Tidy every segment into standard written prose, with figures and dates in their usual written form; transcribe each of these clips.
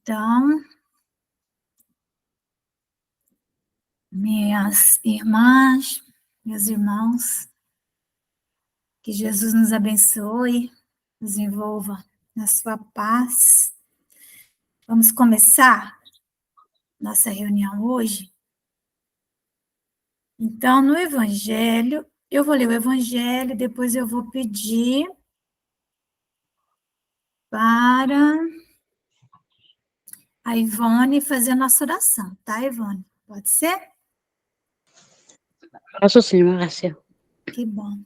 Então, minhas irmãs, meus irmãos, que Jesus nos abençoe, nos envolva na sua paz. Vamos começar nossa reunião hoje? Então, no Evangelho, eu vou ler o Evangelho, depois eu vou pedir para a Ivone fazer a nossa oração, tá, Ivone? Pode ser? Posso sim, Márcia. Que bom.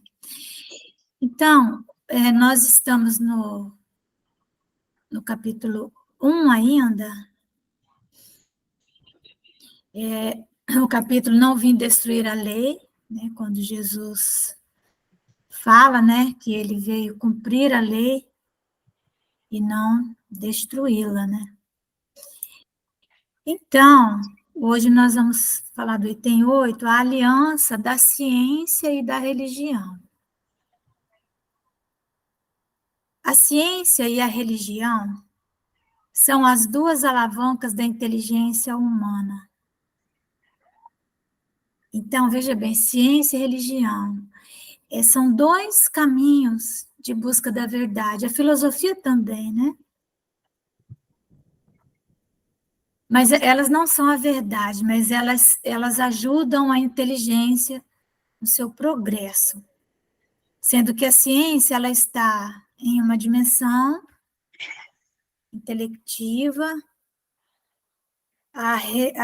Então, nós estamos no capítulo 1 ainda. O capítulo Não Vim Destruir a Lei, né, quando Jesus fala, né, que ele veio cumprir a lei e não destruí-la, né? Então, hoje nós vamos falar do item 8, a aliança da ciência e da religião. A ciência e a religião são as duas alavancas da inteligência humana. Então, veja bem, ciência e religião são dois caminhos de busca da verdade. A filosofia também, né? Mas elas não são a verdade, mas elas ajudam a inteligência no seu progresso. Sendo que a ciência ela está em uma dimensão intelectiva, a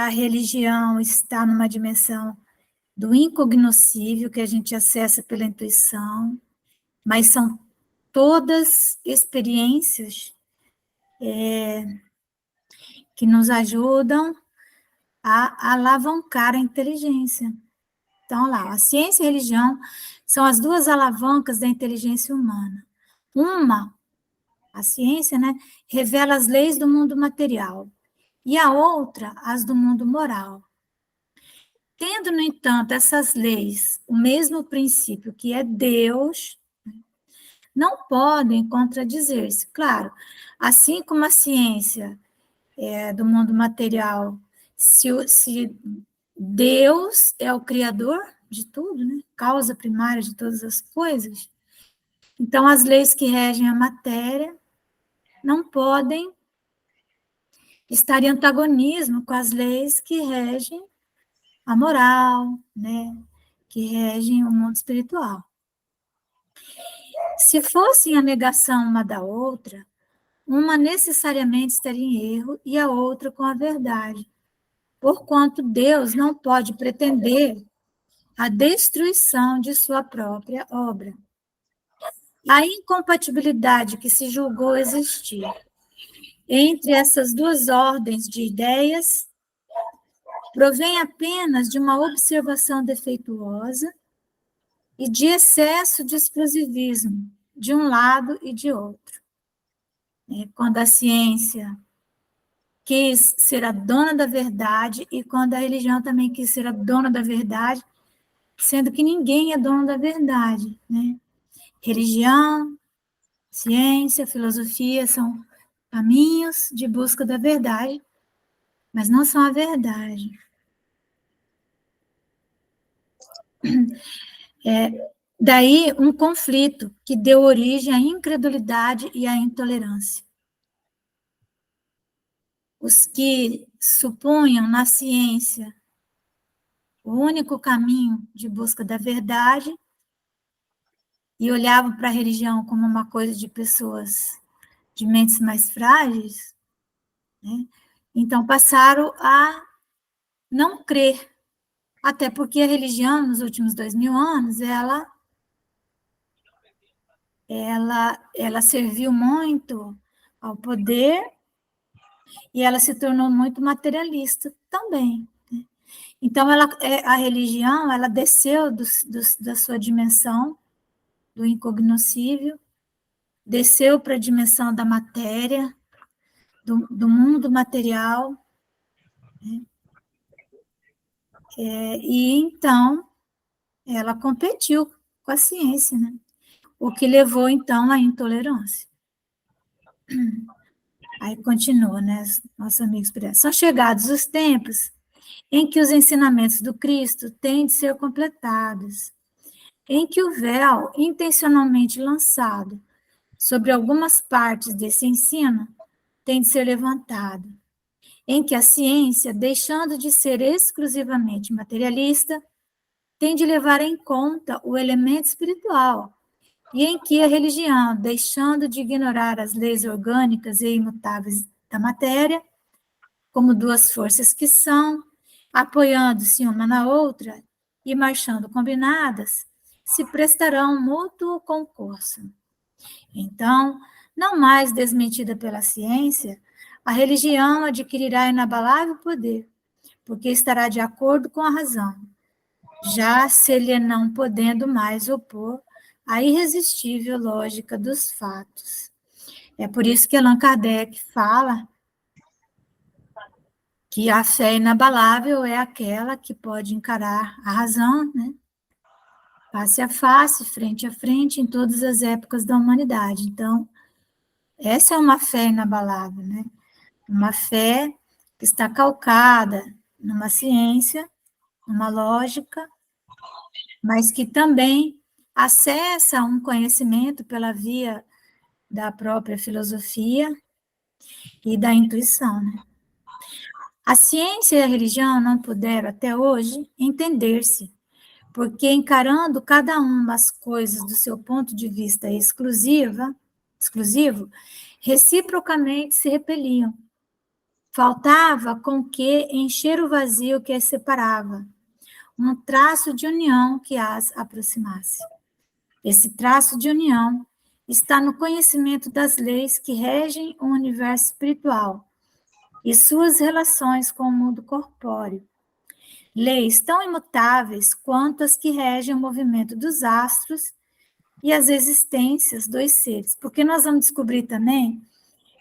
religião está numa dimensão do incognoscível, que a gente acessa pela intuição, mas são todas experiências que nos ajudam a alavancar a inteligência. Então, lá, a ciência e a religião são as duas alavancas da inteligência humana. Uma, a ciência, né, revela as leis do mundo material, e a outra, as do mundo moral. Tendo, no entanto, essas leis o mesmo princípio, que é Deus, não podem contradizer-se. Claro, assim como a ciência do mundo material, se Deus é o criador de tudo, né? Causa primária de todas as coisas, então as leis que regem a matéria não podem estar em antagonismo com as leis que regem a moral, né? Que regem o mundo espiritual. Se fossem a negação uma da outra, uma necessariamente estaria em erro e a outra com a verdade, porquanto Deus não pode pretender a destruição de sua própria obra. A incompatibilidade que se julgou existir entre essas duas ordens de ideias provém apenas de uma observação defeituosa e de excesso de exclusivismo de um lado e de outro. Quando a ciência quis ser a dona da verdade e quando a religião também quis ser a dona da verdade, sendo que ninguém é dono da verdade, né? Religião, ciência, filosofia são caminhos de busca da verdade, mas não são a verdade. Daí um conflito que deu origem à incredulidade e à intolerância. Os que supunham na ciência o único caminho de busca da verdade e olhavam para a religião como uma coisa de pessoas de mentes mais frágeis, né? Então passaram a não crer, até porque a religião, nos últimos 2000 anos, ela serviu muito ao poder e ela se tornou muito materialista também. Né? Então, a religião, ela desceu da sua dimensão, do incognoscível, desceu para a dimensão da matéria, do mundo material, né? E então ela competiu com a ciência, né? O que levou então à intolerância. Aí continua, né, nossos amigos, são chegados os tempos em que os ensinamentos do Cristo têm de ser completados, em que o véu intencionalmente lançado sobre algumas partes desse ensino tem de ser levantado, em que a ciência, deixando de ser exclusivamente materialista, tem de levar em conta o elemento espiritual, e em que a religião, deixando de ignorar as leis orgânicas e imutáveis da matéria, como duas forças que são, apoiando-se uma na outra e marchando combinadas, se prestarão mútuo concurso. Então, não mais desmentida pela ciência, a religião adquirirá inabalável poder, porque estará de acordo com a razão, já se lhe não podendo mais opor à irresistível lógica dos fatos. É por isso que Allan Kardec fala que a fé inabalável é aquela que pode encarar a razão, né? Face a face, frente a frente, em todas as épocas da humanidade. Então, essa é uma fé inabalável, né? Uma fé que está calcada numa ciência, numa lógica, mas que também acessa um conhecimento pela via da própria filosofia e da intuição, né? A ciência e a religião não puderam até hoje entender-se, porque encarando cada uma as coisas do seu ponto de vista exclusivo, reciprocamente se repeliam. Faltava com que encher o vazio que as separava, um traço de união que as aproximasse. Esse traço de união está no conhecimento das leis que regem o universo espiritual e suas relações com o mundo corpóreo. Leis tão imutáveis quanto as que regem o movimento dos astros e as existências dos seres. Porque nós vamos descobrir também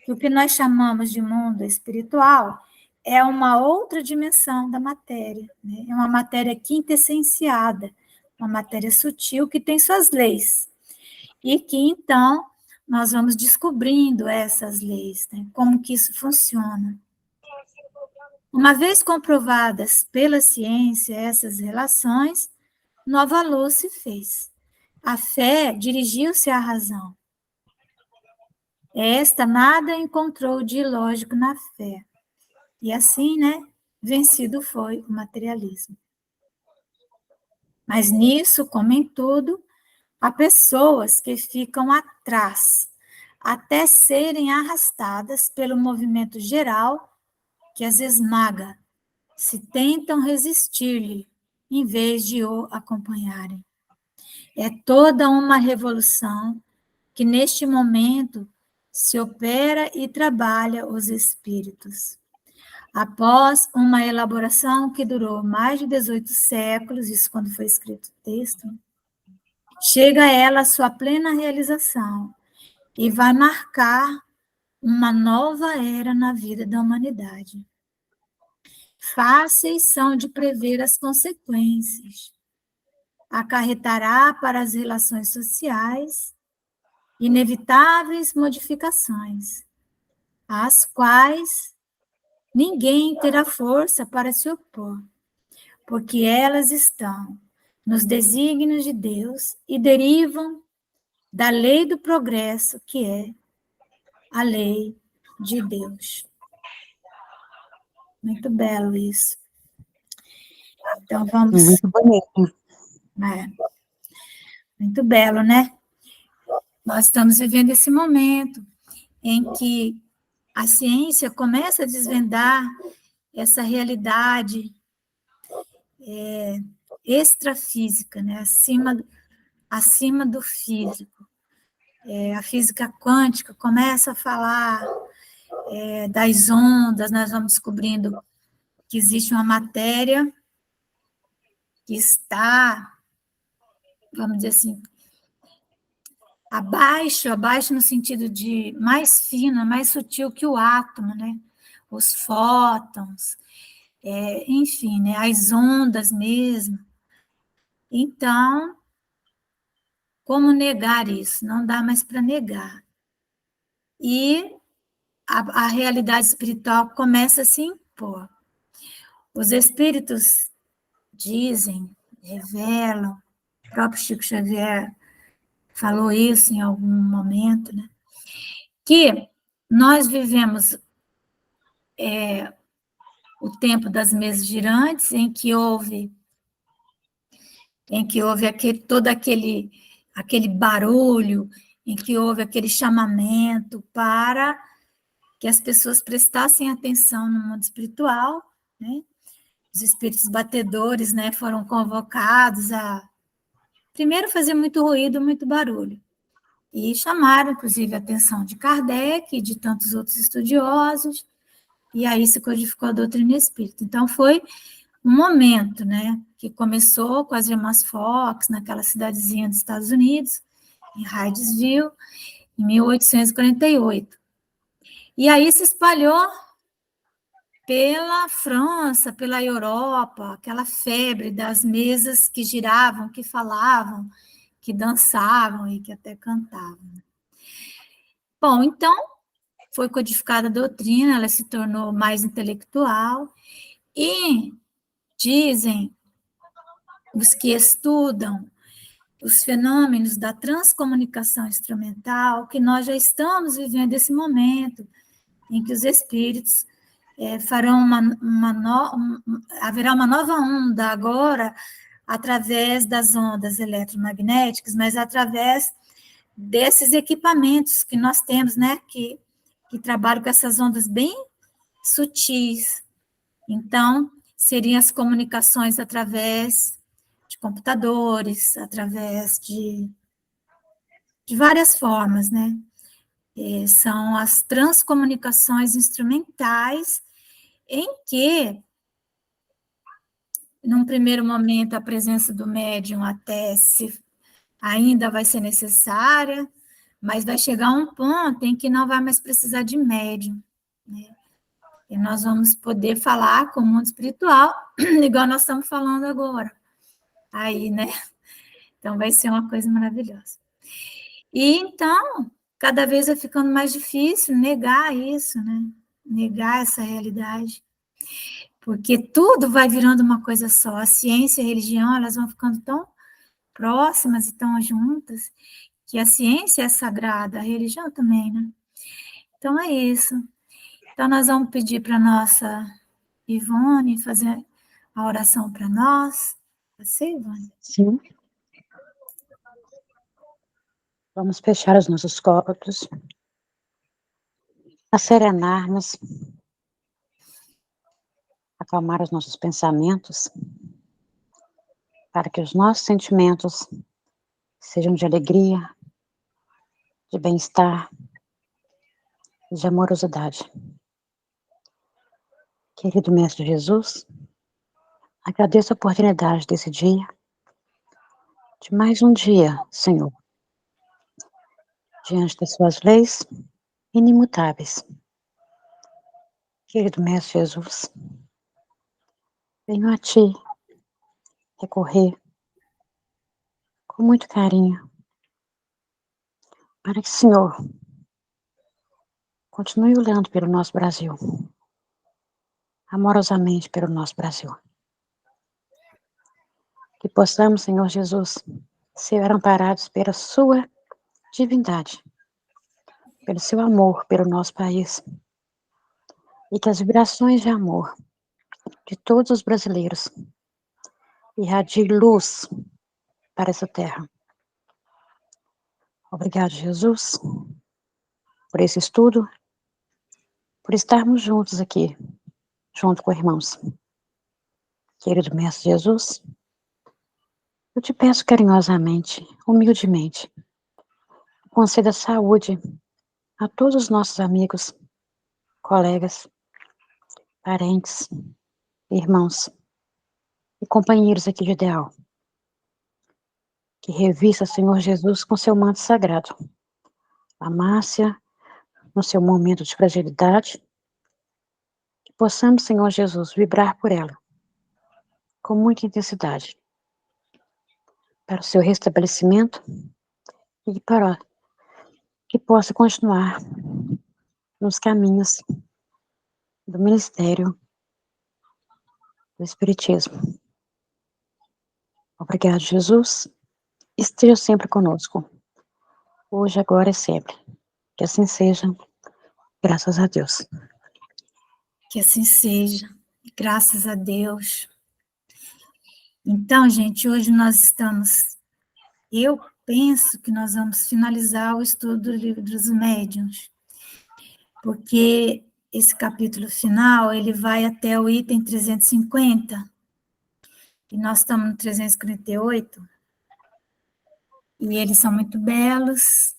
que o que nós chamamos de mundo espiritual é uma outra dimensão da matéria, né? É uma matéria quintessenciada, uma matéria sutil que tem suas leis. E que, então, nós vamos descobrindo essas leis, né? Como que isso funciona. Uma vez comprovadas pela ciência essas relações, nova luz se fez. A fé dirigiu-se à razão. Esta nada encontrou de ilógico na fé. E assim, né, vencido foi o materialismo. Mas nisso, como em tudo, há pessoas que ficam atrás, até serem arrastadas pelo movimento geral que as esmaga, se tentam resistir-lhe, em vez de o acompanharem. É toda uma revolução que, neste momento, se opera e trabalha os espíritos. Após uma elaboração que durou mais de 18 séculos, isso quando foi escrito o texto, chega ela à sua plena realização e vai marcar uma nova era na vida da humanidade. Fáceis são de prever as consequências. Acarretará para as relações sociais inevitáveis modificações, às quais ninguém terá força para se opor, porque elas estão nos desígnios de Deus e derivam da lei do progresso, que é a lei de Deus. Muito belo isso. Então vamos. Muito bonito. Muito belo, né? Nós estamos vivendo esse momento em que a ciência começa a desvendar essa realidade extrafísica, né? acima do físico. A física quântica começa a falar das ondas, nós vamos descobrindo que existe uma matéria que está, vamos dizer assim, abaixo no sentido de mais fina, mais sutil que o átomo, né? Os fótons, enfim, né? As ondas mesmo. Então, como negar isso? Não dá mais para negar. E a realidade espiritual começa a se impor. Os espíritos dizem, revelam, o próprio Chico Xavier falou isso em algum momento, né? Que nós vivemos o tempo das mesas girantes, em que houve todo aquele barulho, em que houve aquele chamamento para que as pessoas prestassem atenção no mundo espiritual, né? Os espíritos batedores, né, foram convocados a primeiro fazer muito ruído, muito barulho, e chamaram, inclusive, a atenção de Kardec e de tantos outros estudiosos, e aí se codificou a doutrina espírita. Então, foi um momento, né, que começou com as irmãs Fox, naquela cidadezinha dos Estados Unidos, em Hydesville, em 1848. E aí se espalhou pela França, pela Europa, aquela febre das mesas que giravam, que falavam, que dançavam e que até cantavam. Bom, então, foi codificada a doutrina, ela se tornou mais intelectual, e dizem os que estudam os fenômenos da transcomunicação instrumental, que nós já estamos vivendo esse momento em que os espíritos farão haverá uma nova onda agora, através das ondas eletromagnéticas, mas através desses equipamentos que nós temos, né, que trabalham com essas ondas bem sutis. Então, seriam as comunicações através de computadores, através de várias formas, né? São as transcomunicações instrumentais, em que, num primeiro momento, a presença do médium até ainda vai ser necessária, mas vai chegar um ponto em que não vai mais precisar de médium, né? E nós vamos poder falar com o mundo espiritual, igual nós estamos falando agora. Aí, né? Então, vai ser uma coisa maravilhosa. E, então, cada vez vai ficando mais difícil negar isso, né? Negar essa realidade. Porque tudo vai virando uma coisa só. A ciência e a religião, elas vão ficando tão próximas e tão juntas, que a ciência é sagrada, a religião também, né? Então, é isso. Então, nós vamos pedir para a nossa Ivone fazer a oração para nós. Você, Ivone? Sim. Vamos fechar os nossos corpos, serenarmos, acalmar os nossos pensamentos, para que os nossos sentimentos sejam de alegria, de bem-estar, de amorosidade. Querido Mestre Jesus, agradeço a oportunidade desse dia, de mais um dia, Senhor, diante das suas leis inimutáveis. Querido Mestre Jesus, venho a Ti recorrer com muito carinho, para que o Senhor continue olhando pelo nosso Brasil, amorosamente pelo nosso Brasil. Que possamos, Senhor Jesus, ser amparados pela sua divindade, pelo seu amor pelo nosso país, e que as vibrações de amor de todos os brasileiros irradiem luz para essa terra. Obrigado, Jesus, por esse estudo, por estarmos juntos aqui, junto com irmãos. Querido Mestre Jesus, eu te peço carinhosamente, humildemente, conceda saúde a todos os nossos amigos, colegas, parentes, irmãos e companheiros aqui de ideal. Que revista, Senhor Jesus, com seu manto sagrado. A Márcia, no seu momento de fragilidade, que possamos, Senhor Jesus, vibrar por ela, com muita intensidade, para o seu restabelecimento e para que possa continuar nos caminhos do ministério do Espiritismo. Obrigado, Jesus. Esteja sempre conosco, hoje, agora e sempre. Que assim seja, graças a Deus. Que assim seja, graças a Deus. Então, gente, hoje eu penso que nós vamos finalizar o estudo do Livro dos Médiuns, porque esse capítulo final, ele vai até o item 350, e nós estamos no 358, e eles são muito belos,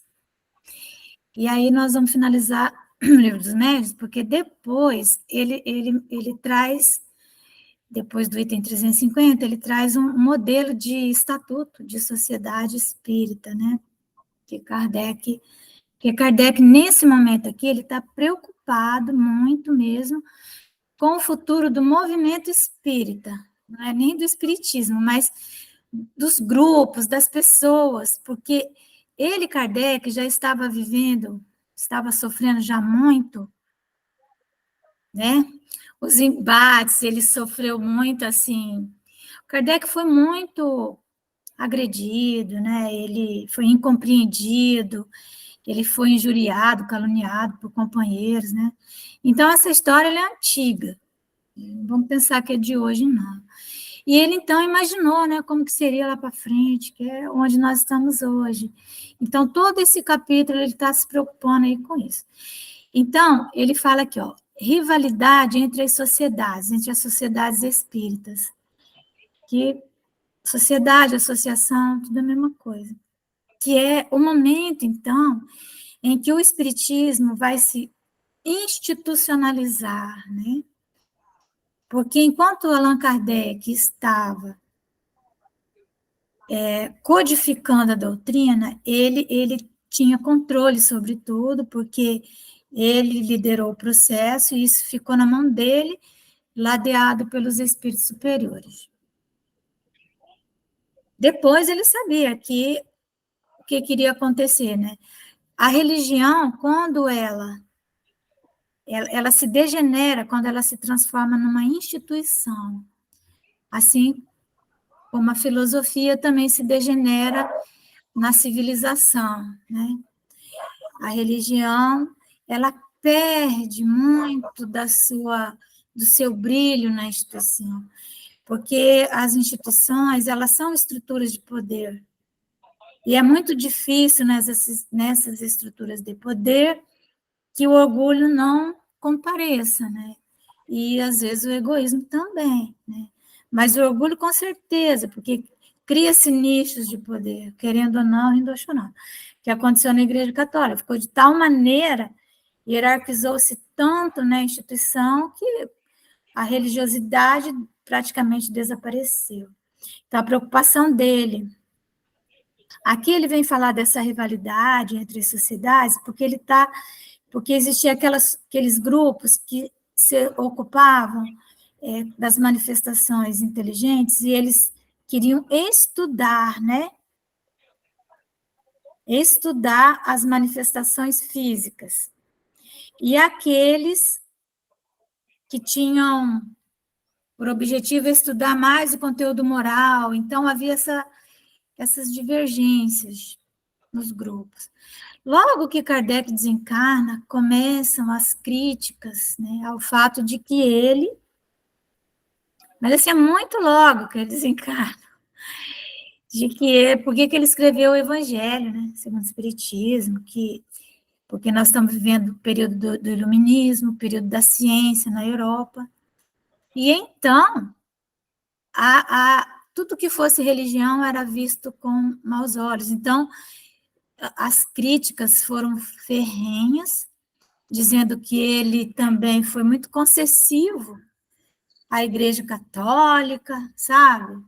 e aí nós vamos finalizar o Livro dos Médiuns, porque depois ele traz, depois do item 350, ele traz um modelo de estatuto de sociedade espírita, né? Que Kardec, nesse momento aqui, ele está preocupado muito mesmo com o futuro do movimento espírita, não é nem do espiritismo, mas dos grupos, das pessoas, porque ele, Kardec, já estava estava sofrendo já muito, né? Os embates, ele sofreu muito, assim. Kardec foi muito agredido, né? Ele foi incompreendido, ele foi injuriado, caluniado por companheiros, né? Então, essa história é antiga. Não vamos pensar que é de hoje, não. E ele, então, imaginou, né, como que seria lá para frente, que é onde nós estamos hoje. Então, todo esse capítulo, ele está se preocupando aí com isso. Então, ele fala aqui, ó, rivalidade entre as sociedades espíritas, que sociedade, associação, tudo a mesma coisa, que é o momento, então, em que o espiritismo vai se institucionalizar, né? Porque enquanto Allan Kardec estava codificando a doutrina, ele tinha controle sobre tudo, porque ele liderou o processo e isso ficou na mão dele, ladeado pelos espíritos superiores. Depois ele sabia que o que queria acontecer, né? A religião, quando ela se degenera, quando ela se transforma numa instituição, assim como a filosofia também se degenera na civilização, né? A religião, ela perde muito do seu brilho na instituição, porque as instituições, elas são estruturas de poder, e é muito difícil nessas estruturas de poder que o orgulho não compareça, né? E, às vezes, o egoísmo também, né? Mas o orgulho, com certeza, porque cria-se nichos de poder, querendo ou não, indo ou não. Que aconteceu na Igreja Católica, ficou de tal maneira, hierarquizou-se tanto na instituição, que a religiosidade praticamente desapareceu. Então, a preocupação dele. Aqui ele vem falar dessa rivalidade entre sociedades, porque existiam aqueles grupos que se ocupavam das manifestações inteligentes e eles queriam estudar, né? Estudar as manifestações físicas. E aqueles que tinham por objetivo estudar mais o conteúdo moral, então havia essas divergências nos grupos. Logo que Kardec desencarna, começam as críticas, né, ao fato de que ele, mas assim, é muito logo que ele desencarna, por que ele escreveu o Evangelho, né, segundo o Espiritismo, porque nós estamos vivendo o período do Iluminismo, o período da ciência na Europa, e então, tudo que fosse religião era visto com maus olhos, então, as críticas foram ferrenhas, dizendo que ele também foi muito concessivo à Igreja Católica, sabe?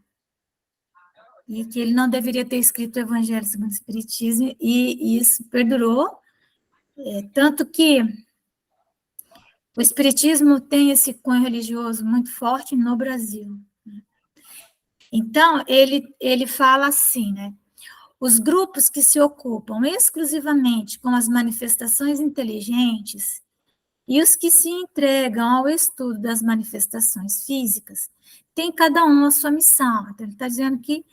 E que ele não deveria ter escrito o Evangelho segundo o Espiritismo, e isso perdurou, tanto que o Espiritismo tem esse cunho religioso muito forte no Brasil. Então, ele fala assim, né? Os grupos que se ocupam exclusivamente com as manifestações inteligentes E os que se entregam ao estudo das manifestações físicas têm cada um a sua missão. Então, ele está dizendo que,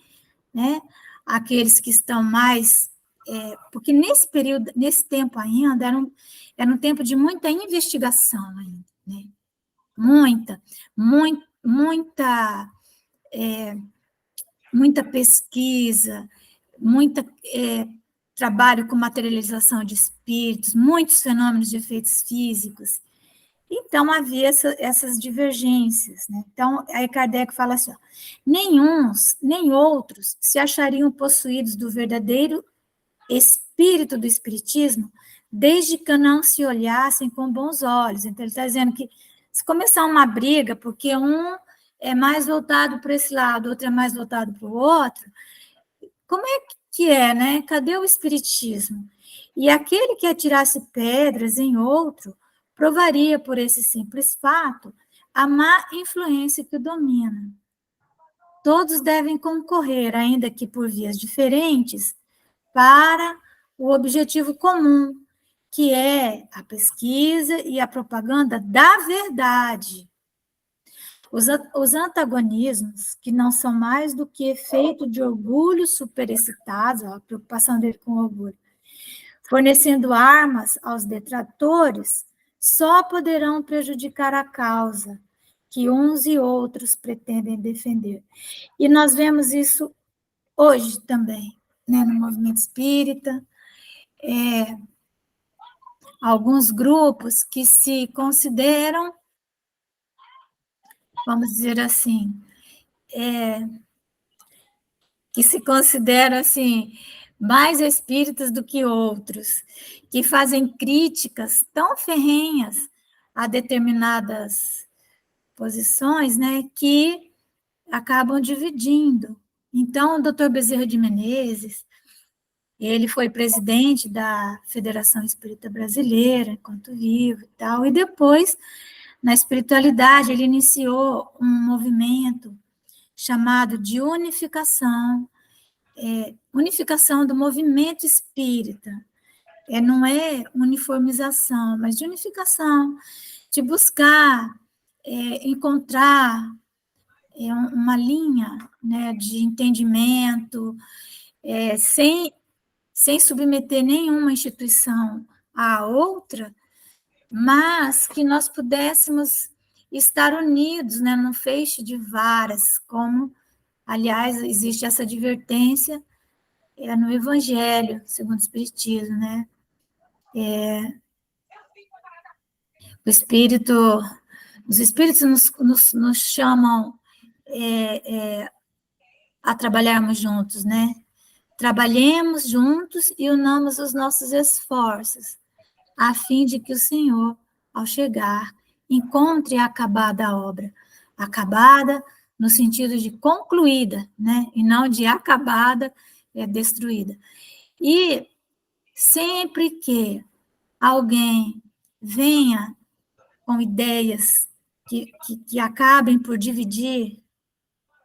né, aqueles que estão mais... porque nesse período, nesse tempo ainda, era um tempo de muita investigação ainda, né? Muita pesquisa, muita trabalho com materialização de espíritos, muitos fenômenos de efeitos físicos. Então, havia essas divergências, né? Então, aí Kardec fala assim, ó, nem uns, nem outros se achariam possuídos do verdadeiro espírito do espiritismo, desde que não se olhassem com bons olhos. Então, ele está dizendo que se começar uma briga, porque um é mais voltado para esse lado, outro é mais voltado para o outro, como é que é, né? Cadê o espiritismo? E aquele que atirasse pedras em outro, provaria por esse simples fato a má influência que o domina. Todos devem concorrer, ainda que por vias diferentes, para o objetivo comum, que é a pesquisa e a propaganda da verdade. Os antagonismos, que não são mais do que efeito de orgulho superexcitados, a preocupação dele com orgulho, fornecendo armas aos detratores, só poderão prejudicar a causa que uns e outros pretendem defender. E nós vemos isso hoje também, né, no movimento espírita, alguns grupos que se consideram, vamos dizer assim, que se consideram assim, mais espíritas do que outros, que fazem críticas tão ferrenhas a determinadas posições, né, que acabam dividindo. Então, o doutor Bezerra de Menezes, ele foi presidente da Federação Espírita Brasileira, enquanto vivo e tal, e depois, na espiritualidade, ele iniciou um movimento chamado de unificação do movimento espírita. Não é uniformização, mas de unificação, de buscar encontrar uma linha, né, de entendimento, sem submeter nenhuma instituição à outra, mas que nós pudéssemos estar unidos, né, num feixe de varas, como, aliás, existe essa advertência no Evangelho, segundo o Espiritismo, né? Os Espíritos nos chamam a trabalharmos juntos, né? Trabalhemos juntos e unamos os nossos esforços, a fim de que o Senhor, ao chegar, encontre acabada a obra. Acabada no sentido de concluída, né? E não de acabada, destruída. E sempre que alguém venha com ideias que acabem por dividir,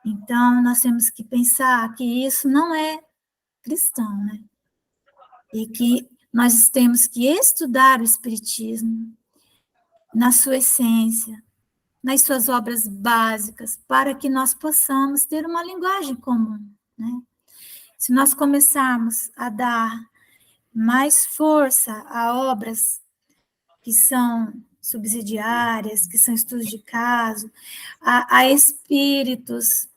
então nós temos que pensar que isso não é cristão, né? E que nós temos que estudar o Espiritismo na sua essência, nas suas obras básicas, para que nós possamos ter uma linguagem comum, né? Se nós começarmos a dar mais força a obras que são subsidiárias, que são estudos de caso, a espíritos,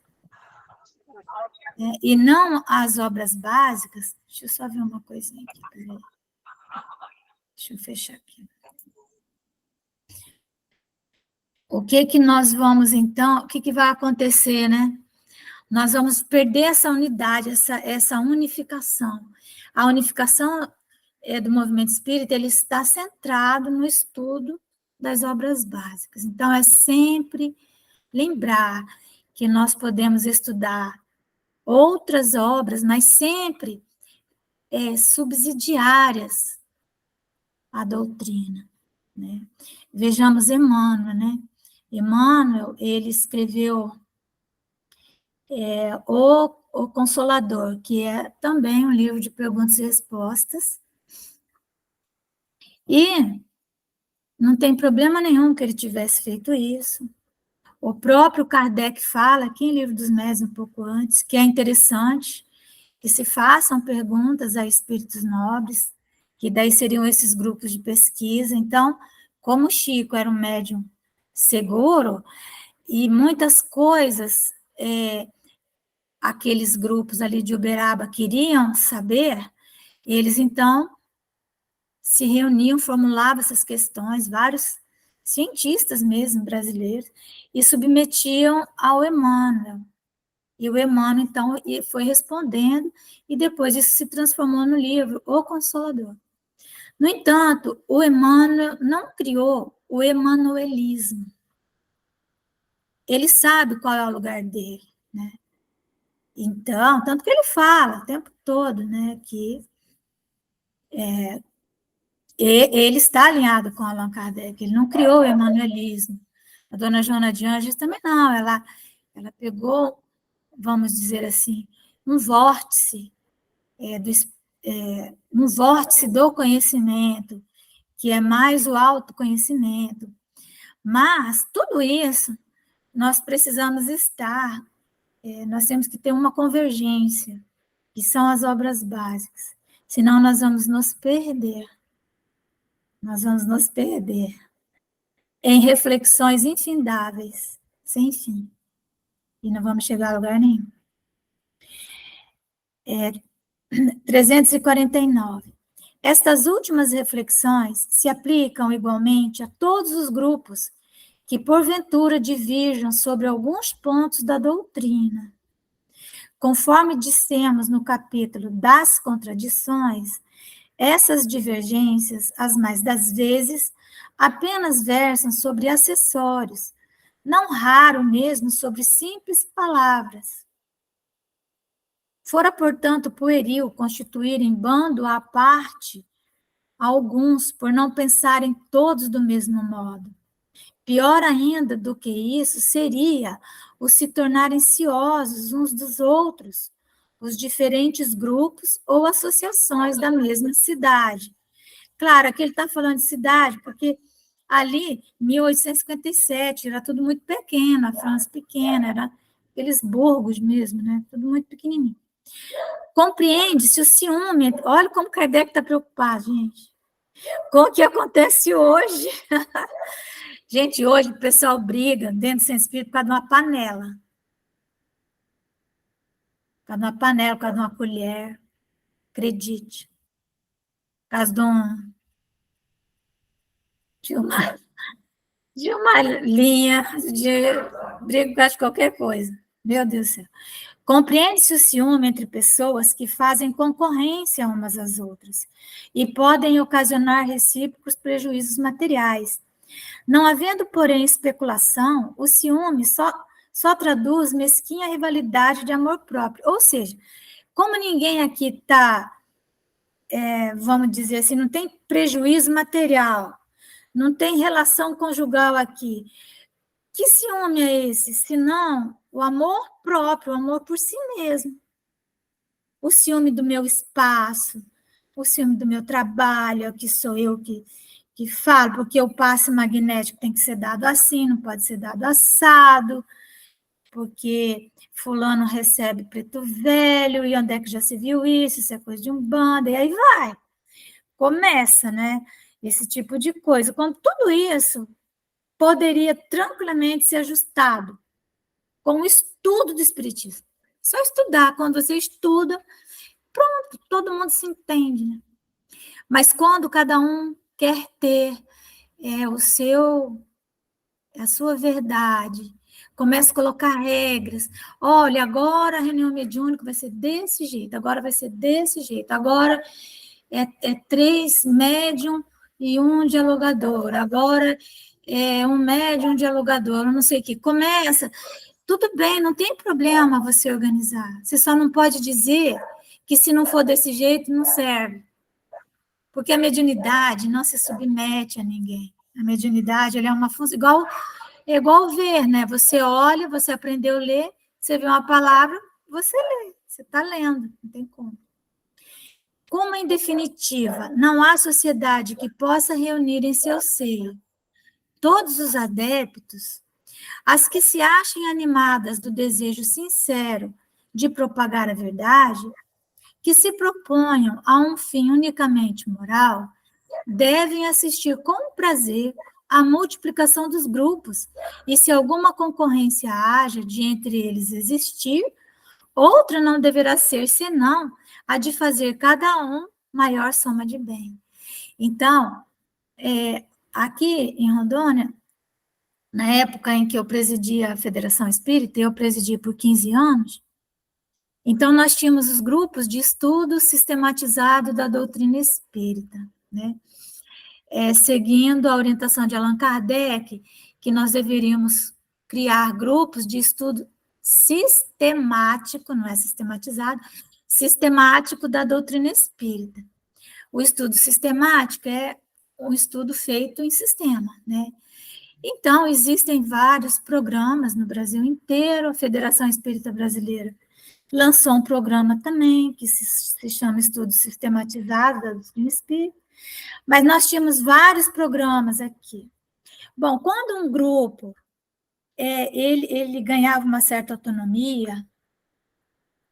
né, e não as obras básicas. Deixa eu só ver uma coisinha aqui, peraí. Deixa eu fechar aqui. O que nós vamos, então, o que vai acontecer, né? Nós vamos perder essa unidade, essa unificação. A unificação do movimento espírita, ele está centrado no estudo das obras básicas. Então, é sempre lembrar que nós podemos estudar outras obras, mas sempre subsidiárias à doutrina, né? Vejamos Emmanuel, né? Emmanuel, ele escreveu o Consolador, que é também um livro de perguntas e respostas, e Não tem problema nenhum que ele tivesse feito isso. O próprio Kardec fala aqui em Livro dos Médiuns, um pouco antes, que é interessante que se façam perguntas a espíritos nobres, que daí seriam esses grupos de pesquisa. Então, como o Chico era um médium seguro, e muitas coisas aqueles grupos ali de Uberaba queriam saber, eles então se reuniam, formulavam essas questões, vários cientistas mesmo brasileiros, e submetiam ao Emmanuel. E o Emmanuel, então, foi respondendo, e depois isso se transformou no livro O Consolador. No entanto, o Emmanuel não criou o emanuelismo. Ele sabe qual é o lugar dele, né? Então, tanto que ele fala o tempo todo, né, que ele está alinhado com Allan Kardec, ele não criou o emanuelismo. A dona Joana de Anjos também não, ela pegou, vamos dizer assim, um vórtice, um vórtice do conhecimento, que é mais o autoconhecimento. Mas tudo isso nós precisamos estar, nós temos que ter uma convergência, que são as obras básicas, senão nós vamos nos perder. Nós vamos nos perder em reflexões infindáveis, sem fim, e não vamos chegar a lugar nenhum. 349. Estas últimas reflexões se aplicam igualmente a todos os grupos que, porventura, diverjam sobre alguns pontos da doutrina. Conforme dissemos no capítulo das contradições, essas divergências, as mais das vezes, apenas versam sobre acessórios, não raro mesmo sobre simples palavras. Fora, portanto, pueril constituir em bando à parte alguns por não pensarem todos do mesmo modo. Pior ainda do que isso seria os se tornarem ciosos uns dos outros, os diferentes grupos ou associações da mesma cidade. Claro, aqui ele está falando de cidade, porque ali, 1857, era tudo muito pequeno, a França pequena, era aqueles burgos mesmo, né? Tudo muito pequenininho. Compreende-se o ciúme, olha como Kardec está preocupado, gente, com o que acontece hoje. Gente, hoje o pessoal briga dentro do centro espírita por causa de uma panela. Por causa de uma panela, por causa de uma colher. Acredite. Por causa de uma linha de briga por causa de qualquer coisa. Meu Deus do céu. Compreende-se o ciúme entre pessoas que fazem concorrência umas às outras e podem ocasionar recíprocos prejuízos materiais. Não havendo, porém, especulação, o ciúme só traduz mesquinha rivalidade de amor próprio. Ou seja, como ninguém aqui está, vamos dizer assim, não tem prejuízo material, não tem relação conjugal aqui, que ciúme é esse? Senão o amor próprio, o amor por si mesmo. O ciúme do meu espaço, o ciúme do meu trabalho, que sou eu que falo, porque o passe magnético tem que ser dado assim, não pode ser dado assado, porque fulano recebe preto velho, e onde é que já se viu isso? Isso é coisa de Umbanda, e aí vai. Começa, né? Esse tipo de coisa. Quando tudo isso poderia tranquilamente ser ajustado com o estudo do Espiritismo. Só estudar. Quando você estuda, pronto, todo mundo se entende, né? Mas quando cada um quer ter a sua verdade, começa a colocar regras. Olha, agora a reunião mediúnica vai ser desse jeito, agora vai ser desse jeito, agora é 3 médium e 1 dialogador, agora é 1 médium, 1 dialogador, não sei o que. Começa, tudo bem, não tem problema você organizar. Você só não pode dizer que se não for desse jeito, não serve. Porque a mediunidade não se submete a ninguém. A mediunidade ela é uma função, igual ver, né? Você olha, você aprendeu a ler, você vê uma palavra, você lê, você está lendo, não tem como. Como, em definitiva, não há sociedade que possa reunir em seu seio todos os adeptos, as que se achem animadas do desejo sincero de propagar a verdade, que se proponham a um fim unicamente moral, devem assistir com prazer à multiplicação dos grupos, e se alguma concorrência haja de entre eles existir, outra não deverá ser senão a de fazer cada um maior soma de bem. Então, aqui em Rondônia, na época em que eu presidia a Federação Espírita, eu presidi por 15 anos, então nós tínhamos os grupos de estudo sistematizado da doutrina espírita, né? Seguindo a orientação de Allan Kardec, que nós deveríamos criar grupos de estudo sistemático, não é sistematizado, sistemático da doutrina espírita. O estudo sistemático é um estudo feito em sistema, né? Então, existem vários programas no Brasil inteiro, a Federação Espírita Brasileira lançou um programa também, que se chama Estudo Sistematizado da Doutrina Espírita, mas nós tínhamos vários programas aqui. Bom, quando um grupo ele ganhava uma certa autonomia,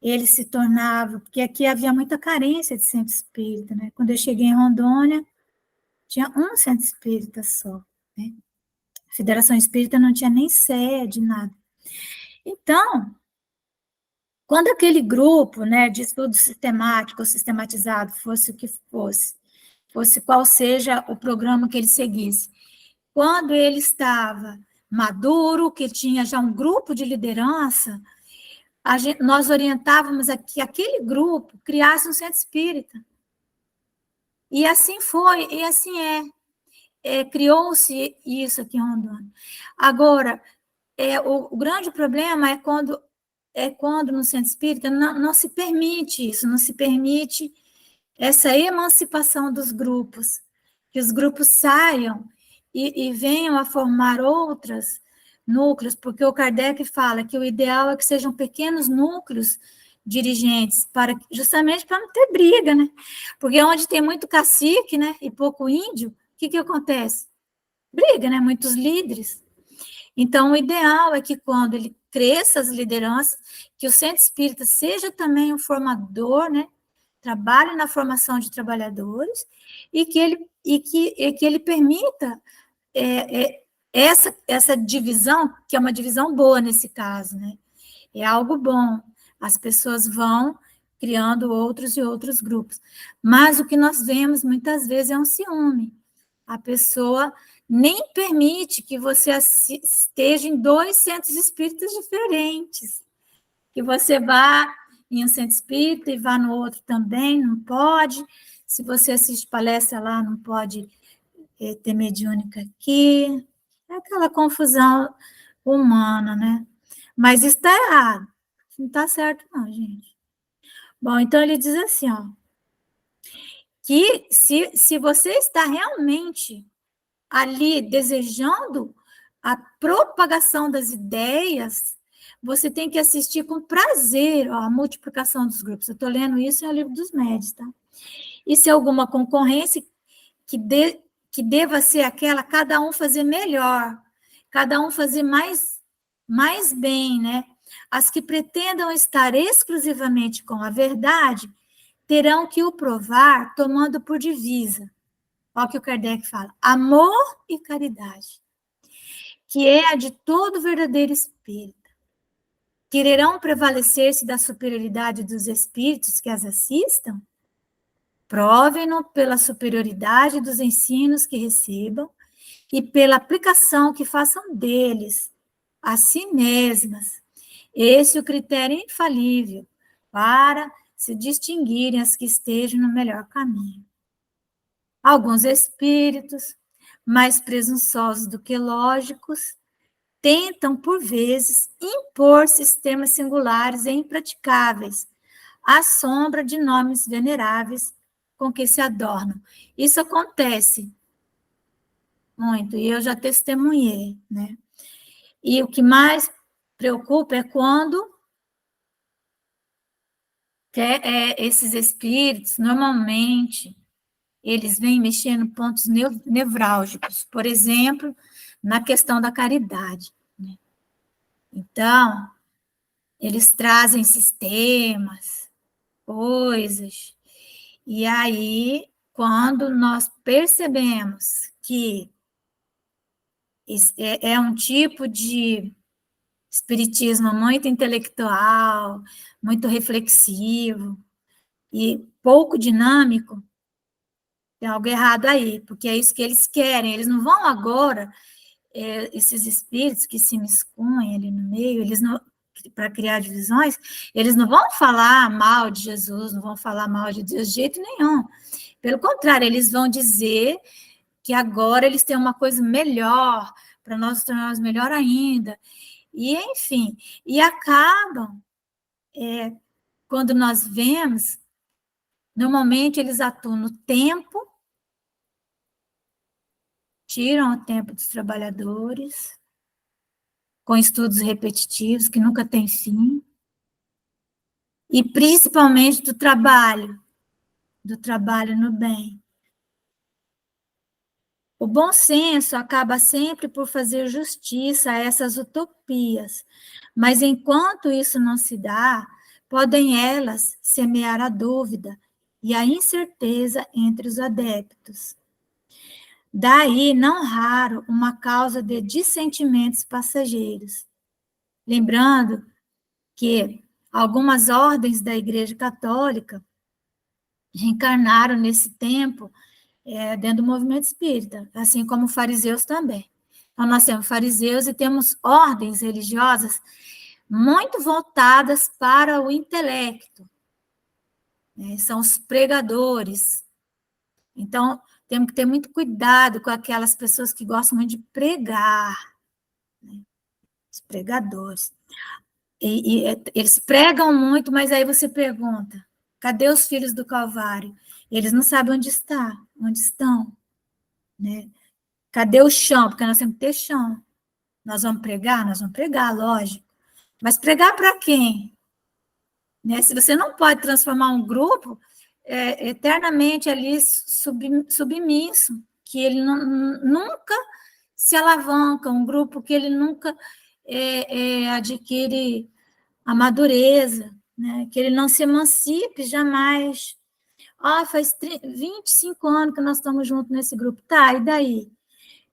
ele se tornava, porque aqui havia muita carência de centro espírita, né? Quando eu cheguei em Rondônia, tinha um centro espírita só, né? A Federação Espírita não tinha nem sede, nada. Então, quando aquele grupo, né, de estudo sistemático ou sistematizado, fosse o que fosse qual seja o programa que ele seguisse, quando ele estava maduro, que tinha já um grupo de liderança, nós orientávamos a que aquele grupo criasse um centro espírita. E assim foi, e assim criou-se isso aqui em Rondônia. Agora, o grande problema é quando no centro espírita não se permite isso, não se permite essa emancipação dos grupos, que os grupos saiam e venham a formar outros núcleos, porque o Kardec fala que o ideal é que sejam pequenos núcleos dirigentes, justamente para não ter briga, né? Porque onde tem muito cacique, né, e pouco índio, o que acontece? Briga, né? Muitos líderes. Então, o ideal é que quando ele cresça as lideranças, que o centro espírita seja também um formador, né? Trabalhe na formação de trabalhadores e que ele permita essa divisão, que é uma divisão boa nesse caso, né? É algo bom. As pessoas vão criando outros e outros grupos. Mas o que nós vemos muitas vezes é um ciúme. A pessoa nem permite que você esteja em 2 centros espíritas diferentes. Que você vá em um centro espírita e vá no outro também, não pode. Se você assiste palestra lá, não pode ter mediúnica aqui. É aquela confusão humana, né? Mas isso está errado. Não está certo, não, gente. Bom, então ele diz assim, ó, que se você está realmente ali desejando a propagação das ideias, você tem que assistir com prazer a multiplicação dos grupos. Eu estou lendo isso em O Livro dos Médiuns, tá? E se alguma concorrência que deva ser aquela, cada um fazer melhor, cada um fazer mais bem, né? As que pretendam estar exclusivamente com a verdade terão que o provar tomando por divisa. Olha o que o Kardec fala: amor e caridade, que é a de todo verdadeiro espírito. Quererão prevalecer-se da superioridade dos espíritos que as assistam? Provem-no pela superioridade dos ensinos que recebam e pela aplicação que façam deles a si mesmas. Esse é o critério infalível para se distinguirem as que estejam no melhor caminho. Alguns espíritos, mais presunçosos do que lógicos, tentam, por vezes, impor sistemas singulares e impraticáveis, à sombra de nomes veneráveis com que se adornam. Isso acontece muito, e eu já testemunhei, né? E o que mais preocupa é quando esses espíritos, normalmente, eles vêm mexendo pontos nevrálgicos. Por exemplo, na questão da caridade, né? Então, eles trazem sistemas, coisas, e aí, quando nós percebemos que é um tipo de espiritismo muito intelectual, muito reflexivo e pouco dinâmico, tem algo errado aí, porque é isso que eles querem. Eles não vão agora, esses espíritos que se miscuem ali no meio, eles não, para criar divisões, eles não vão falar mal de Jesus, não vão falar mal de Deus de jeito nenhum. Pelo contrário, eles vão dizer que agora eles têm uma coisa melhor, para nós nos tornarmos melhor ainda. E, enfim, e acabam, quando nós vemos, normalmente eles atuam no tempo, tiram o tempo dos trabalhadores, com estudos repetitivos que nunca têm fim, e principalmente do trabalho no bem. O bom senso acaba sempre por fazer justiça a essas utopias, mas enquanto isso não se dá, podem elas semear a dúvida e a incerteza entre os adeptos. Daí, não raro, uma causa de dissentimentos passageiros. Lembrando que algumas ordens da Igreja Católica reencarnaram nesse tempo dentro do movimento espírita, assim como fariseus também. Então, nós temos fariseus e temos ordens religiosas muito voltadas para o intelecto, né? São os pregadores. Então, temos que ter muito cuidado com aquelas pessoas que gostam muito de pregar, né? Os pregadores. Eles pregam muito, mas aí você pergunta, cadê os filhos do Calvário? Eles não sabem onde estão, né? Cadê o chão? Porque nós temos que ter chão. Nós vamos pregar, lógico. Mas pregar para quem? Né? Se você não pode transformar um grupo eternamente ali submisso, que ele nunca se alavanca, um grupo que ele nunca adquire a madureza, né? Que ele não se emancipe jamais. Faz 25 anos que nós estamos juntos nesse grupo. Tá, e daí?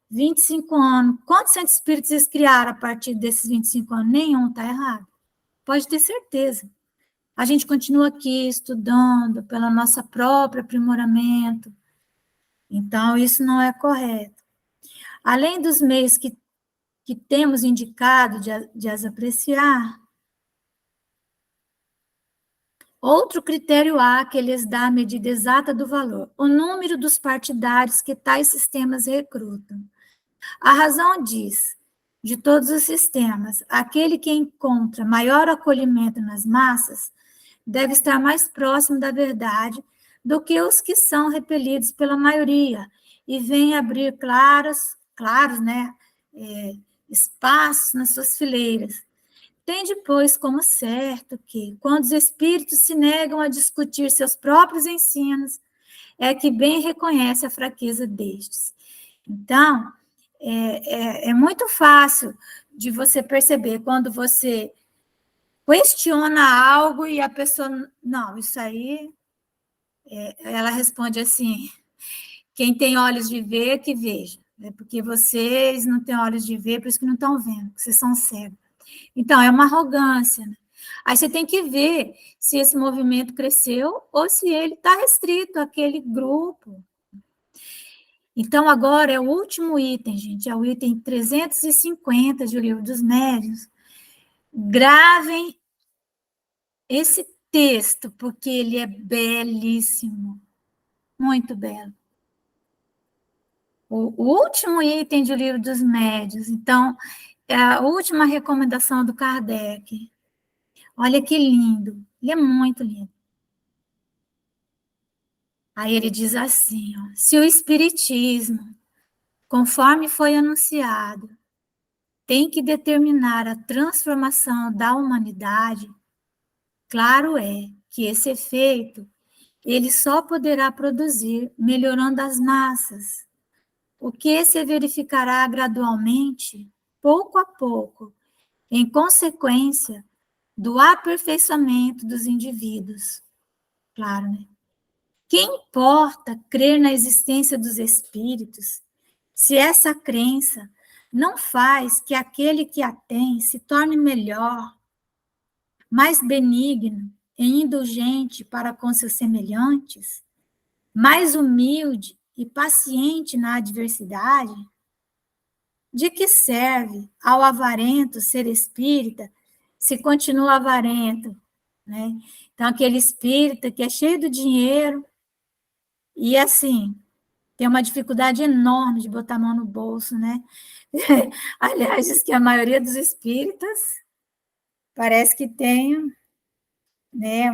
25 anos. Quantos centros espíritos eles criaram a partir desses 25 anos? Nenhum, tá errado. Pode ter certeza. A gente continua aqui estudando pelo nosso próprio aprimoramento. Então, isso não é correto. Além dos meios que temos indicado de as apreciar, outro critério há que lhes dá a medida exata do valor, o número dos partidários que tais sistemas recrutam. A razão diz, de todos os sistemas, aquele que encontra maior acolhimento nas massas deve estar mais próximo da verdade do que os que são repelidos pela maioria e vêm abrir claros, né, espaços nas suas fileiras. Tende, pois, como certo que, quando os espíritos se negam a discutir seus próprios ensinos, é que bem reconhece a fraqueza destes. Então, é muito fácil de você perceber quando você questiona algo e a pessoa, não, isso aí, ela responde assim, quem tem olhos de ver, que veja, né? Porque vocês não têm olhos de ver, por isso que não estão vendo, vocês são cegos. Então, é uma arrogância, né? Aí você tem que ver se esse movimento cresceu ou se ele está restrito àquele grupo. Então, agora é o último item, gente, é o item 350 de O Livro dos Médiuns. Gravem esse texto, porque ele é belíssimo, muito belo. O último item de O Livro dos Médiuns, então, é a última recomendação do Kardec. Olha que lindo, ele é muito lindo. Aí ele diz assim, ó, se o Espiritismo, conforme foi anunciado, tem que determinar a transformação da humanidade, claro é que esse efeito ele só poderá produzir melhorando as massas, o que se verificará gradualmente, pouco a pouco, em consequência do aperfeiçoamento dos indivíduos. Claro, né? Que importa crer na existência dos espíritos, se essa crença não faz que aquele que a tem se torne melhor, mais benigno e indulgente para com seus semelhantes, mais humilde e paciente na adversidade? De que serve ao avarento ser espírita se continua avarento, né? Então, aquele espírita que é cheio do dinheiro e, assim, tem uma dificuldade enorme de botar a mão no bolso, né? Aliás, diz que a maioria dos espíritas parece que tem, né,